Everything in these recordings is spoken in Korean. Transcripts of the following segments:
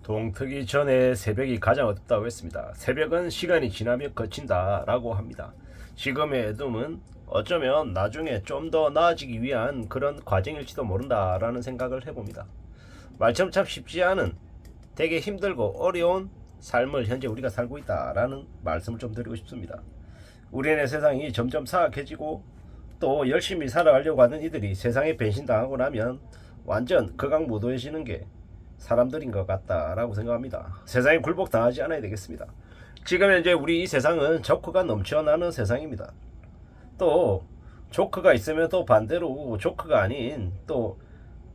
동트기 전에 새벽이 가장 어둡다고 했습니다. 새벽은 시간이 지나면 거친다 라고 합니다. 지금의 어둠은 어쩌면 나중에 좀 더 나아지기 위한 그런 과정일지도 모른다 라는 생각을 해봅니다. 말처럼 참 쉽지 않은 되게 힘들고 어려운 삶을 현재 우리가 살고 있다 라는 말씀을 좀 드리고 싶습니다. 우리네 세상이 점점 사악해지고 또 열심히 살아가려고 하는 이들이 세상에 배신당하고 나면 완전 극악무도해지는 게 사람들인 것 같다라고 생각합니다. 세상에 굴복당하지 않아야 되겠습니다. 지금 현재 우리 이 세상은 조크가 넘쳐나는 세상입니다. 또 조크가 있으면 또 반대로 조크가 아닌 또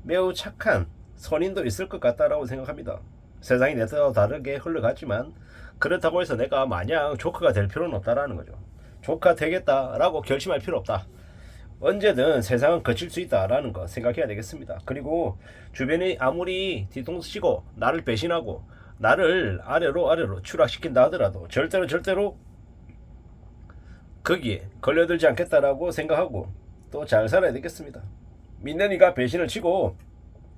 매우 착한 선인도 있을 것 같다라고 생각합니다. 세상이 내 뜻과 다르게 흘러갔지만 그렇다고 해서 내가 마냥 조크가 될 필요는 없다라는 거죠. 조크가 되겠다라고 결심할 필요 없다. 언제든 세상은 거칠 수 있다라는 거 생각해야 되겠습니다. 그리고 주변이 아무리 뒤통수 치고 나를 배신하고 나를 아래로 추락시킨다 하더라도 절대로 거기에 걸려들지 않겠다라고 생각하고 또 잘 살아야 되겠습니다. 믿는 이가 배신을 치고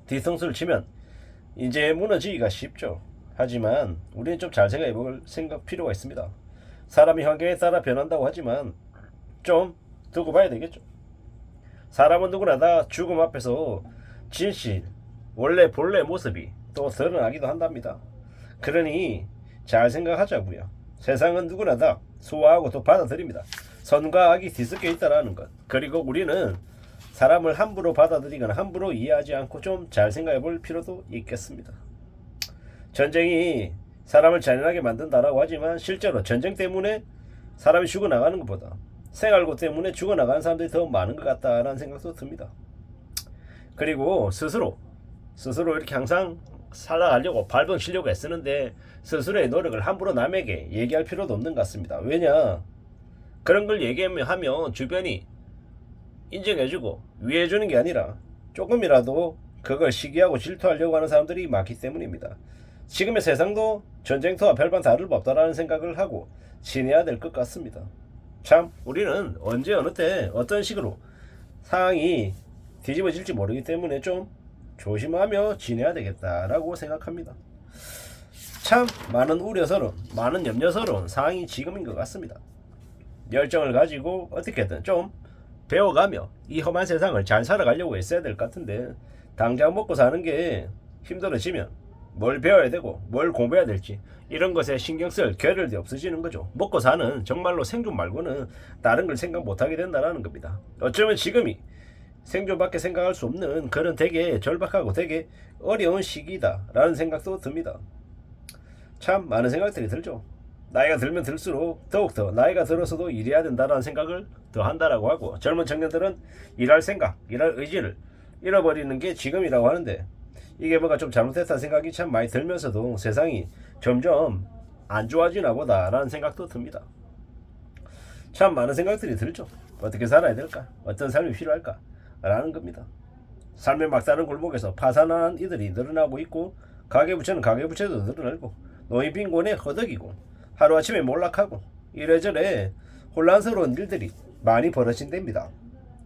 뒤통수를 치면 이제 무너지기가 쉽죠. 하지만 우리는 좀 잘 생각해 볼 필요가 있습니다. 사람이 환경에 따라 변한다고 하지만 좀 두고 봐야 되겠죠. 사람은 누구나 다 죽음 앞에서 진실, 원래 본래 모습이 또 드러나기도 한답니다. 그러니 잘 생각하자고요. 세상은 누구나 다 소화하고 또 받아들입니다. 선과 악이 뒤섞여 있다는 것. 그리고 우리는 사람을 함부로 받아들이거나 함부로 이해하지 않고 좀 잘 생각해 볼 필요도 있겠습니다. 전쟁이 사람을 잔인하게 만든다라고 하지만 실제로 전쟁 때문에 사람이 죽어나가는 것보다 생활고 때문에 죽어나가는 사람들이 더 많은 것 같다라는 생각도 듭니다. 그리고 스스로 이렇게 항상 살아가려고 발버둥치려고 애쓰는데 스스로의 노력을 함부로 남에게 얘기할 필요도 없는 것 같습니다. 왜냐? 그런 걸 얘기하면 주변이 인정해주고 위해주는 게 아니라 조금이라도 그걸 시기하고 질투하려고 하는 사람들이 많기 때문입니다. 지금의 세상도 전쟁터와 별반 다를 바 없다라는 생각을 하고 지내야 될 것 같습니다. 참 우리는 언제 어느 때 어떤 식으로 상황이 뒤집어질지 모르기 때문에 좀 조심하며 지내야 되겠다라고 생각합니다. 참 많은 우려스러운 많은 염려스러운 상황이 지금인 것 같습니다. 열정을 가지고 어떻게든 좀 배워가며 이 험한 세상을 잘 살아가려고 애써야 될 것 같은데 당장 먹고 사는 게 힘들어지면 뭘 배워야 되고 뭘 공부해야 될지 이런 것에 신경 쓸 겨를이 없어지는 거죠. 먹고 사는 정말로 생존 말고는 다른 걸 생각 못하게 된다는 겁니다. 어쩌면 지금이 생존밖에 생각할 수 없는 그런 되게 절박하고 되게 어려운 시기다라는 생각도 듭니다. 참 많은 생각들이 들죠. 나이가 들면 들수록 더욱더 나이가 들어서도 일해야 된다는 생각을 더 한다라고 하고 젊은 청년들은 일할 생각, 일할 의지를 잃어버리는 게 지금이라고 하는데 이게 뭔가 좀 잘못됐다는 생각이 참 많이 들면서도 세상이 점점 안 좋아지나 보다라는 생각도 듭니다. 참 많은 생각들이 들죠. 어떻게 살아야 될까? 어떤 삶이 필요할까? 라는 겁니다. 삶의 막다른 골목에서 파산한 이들이 늘어나고 있고 가계부채는 가계부채도 늘어나고 노인빈곤에 허덕이고 하루아침에 몰락하고 이래저래 혼란스러운 일들이 많이 벌어진답니다.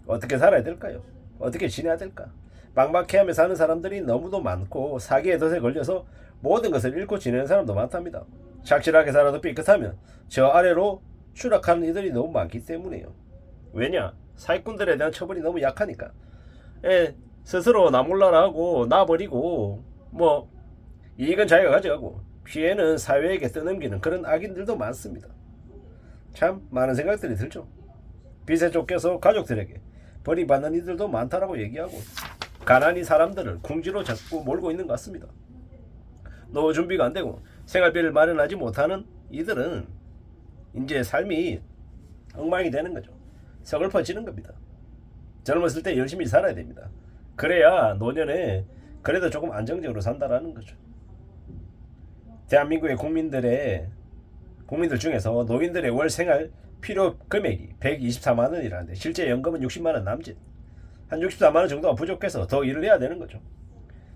어떻게 살아야 될까요? 어떻게 지내야 될까? 막막해하며 사는 사람들이 너무도 많고 사기의 덫에 걸려서 모든 것을 잃고 지내는 사람도 많답니다. 착실하게 살아도 삐끗하면 저 아래로 추락하는 이들이 너무 많기 때문에요. 왜냐? 사기꾼들에 대한 처벌이 너무 약하니까. 스스로 나 몰라라 하고 놔버리고 뭐 이익은 자기가 가져가고 피해는 사회에게 떠넘기는 그런 악인들도 많습니다. 참 많은 생각들이 들죠. 빚에 쫓겨서 가족들에게 버림받는 이들도 많다라고 얘기하고 가난이 사람들을 궁지로 자꾸 몰고 있는 것 같습니다. 노후 준비가 안 되고 생활비를 마련하지 못하는 이들은 이제 삶이 엉망이 되는 거죠. 서글퍼지는 겁니다. 젊었을 때 열심히 살아야 됩니다. 그래야 노년에 그래도 조금 안정적으로 산다라는 거죠. 대한민국의 국민들 중에서 노인들의 월 생활 필요 금액이 124만 원이라는데 실제 연금은 60만 원 남짓. 한 64만 원 정도가 부족해서 더 일을 해야 되는 거죠.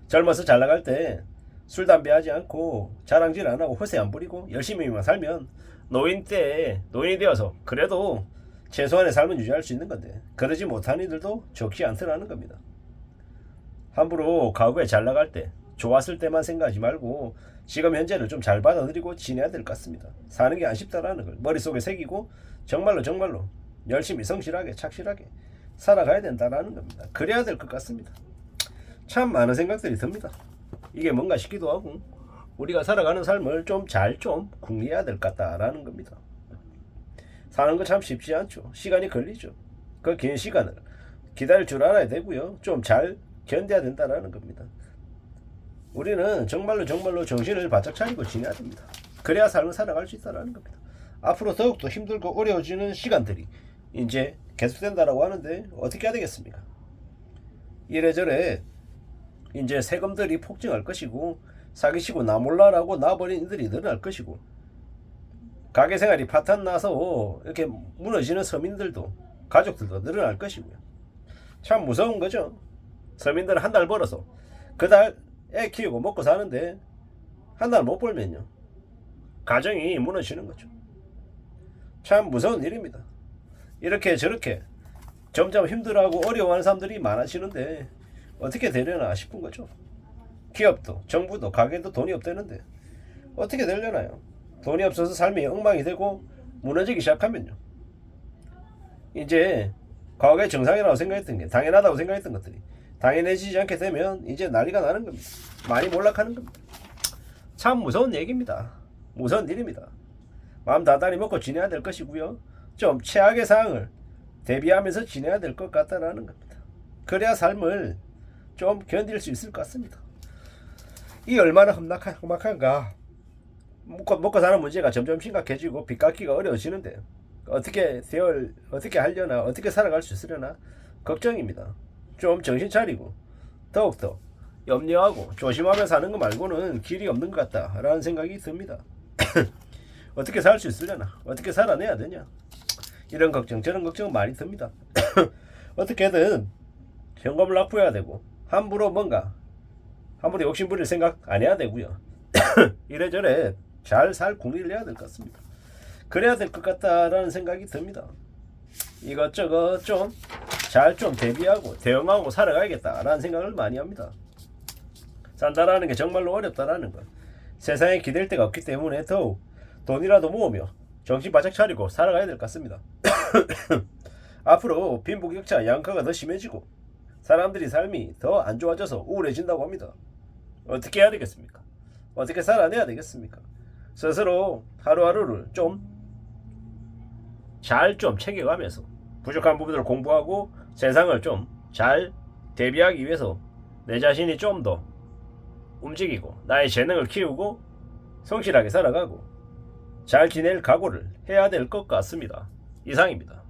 젊어서 잘 나갈 때 술 담배 하지 않고 자랑질 안 하고 허세 안 부리고 열심히만 살면 노인이 되어서 그래도 최소한의 삶은 유지할 수 있는 건데 그러지 못한 이들도 적지 않더라는 겁니다. 함부로 과거에 잘 나갈 때 좋았을 때만 생각하지 말고 지금 현재를 좀 잘 받아들이고 지내야 될 것 같습니다. 사는 게 아쉽다라는 걸 머릿속에 새기고 정말로 열심히 성실하게 착실하게 살아가야 된다라는 겁니다. 그래야 될 것 같습니다. 참 많은 생각들이 듭니다. 이게 뭔가 싶기도 하고 우리가 살아가는 삶을 좀 잘 궁리해야 될 것 같다라는 겁니다. 사는 거 참 쉽지 않죠. 시간이 걸리죠. 그 긴 시간을 기다릴 줄 알아야 되고요. 좀 잘 견뎌야 된다라는 겁니다. 우리는 정말로 정신을 바짝 차리고 지내야 됩니다. 그래야 삶을 살아갈 수 있다라는 겁니다. 앞으로 더욱더 힘들고 어려워지는 시간들이 이제 계속된다라고 하는데 어떻게 해야 되겠습니까? 이래저래 이제 세금들이 폭증할 것이고 사기치고 나 몰라라고 나버린 이들이 늘어날 것이고 가게생활이 파탄 나서 이렇게 무너지는 서민들도 가족들도 늘어날 것이고요. 참 무서운 거죠. 서민들은 한 달 벌어서 그 달 애 키우고 먹고 사는데 한 달 못 벌면요 가정이 무너지는 거죠. 참 무서운 일입니다. 이렇게 저렇게 점점 힘들어하고 어려워하는 사람들이 많아지는데 어떻게 되려나 싶은 거죠. 기업도 정부도 가게도 돈이 없대는데 어떻게 되려나요? 돈이 없어서 삶이 엉망이 되고 무너지기 시작하면요 이제 과거에 정상이라고 생각했던 게 당연하다고 생각했던 것들이 당연해지지 않게 되면 이제 난리가 나는 겁니다. 많이 몰락하는 겁니다. 참 무서운 얘기입니다. 무서운 일입니다. 마음 단단히 먹고 지내야 될 것이고요. 좀 최악의 상황을 대비하면서 지내야 될 것 같다라는 겁니다. 그래야 삶을 좀 견딜 수 있을 것 같습니다. 이 얼마나 험악한가. 먹고 사는 문제가 점점 심각해지고 빚 갚기가 어려워지는데 어떻게 하려나 어떻게 살아갈 수 있으려나 걱정입니다. 좀 정신 차리고 더욱더 염려하고 조심하며 사는 거 말고는 길이 없는 것 같다라는 생각이 듭니다. 어떻게 살 수 있으려나 어떻게 살아내야 되냐 이런 걱정 저런 걱정은 많이 듭니다. 어떻게든 현금을 납부해야 되고 함부로 욕심부릴 생각 안 해야 되고요. 이래저래 잘 살 궁리를 해야 될 것 같습니다. 그래야 될 것 같다라는 생각이 듭니다. 이것저것 잘 대비하고 대응하고 살아가야겠다라는 생각을 많이 합니다. 산다라는 게 정말로 어렵다라는 것. 세상에 기댈 데가 없기 때문에 더욱 돈이라도 모으며 정신 바짝 차리고 살아가야 될 것 같습니다. 앞으로 빈부격차 양극화가 더 심해지고 사람들이 삶이 더 안 좋아져서 우울해진다고 합니다. 어떻게 해야 되겠습니까? 어떻게 살아내야 되겠습니까? 스스로 하루하루를 잘 챙겨가면서 부족한 부분들을 공부하고 세상을 좀 잘 대비하기 위해서 내 자신이 좀 더 움직이고 나의 재능을 키우고 성실하게 살아가고 잘 지낼 각오를 해야 될 것 같습니다. 이상입니다.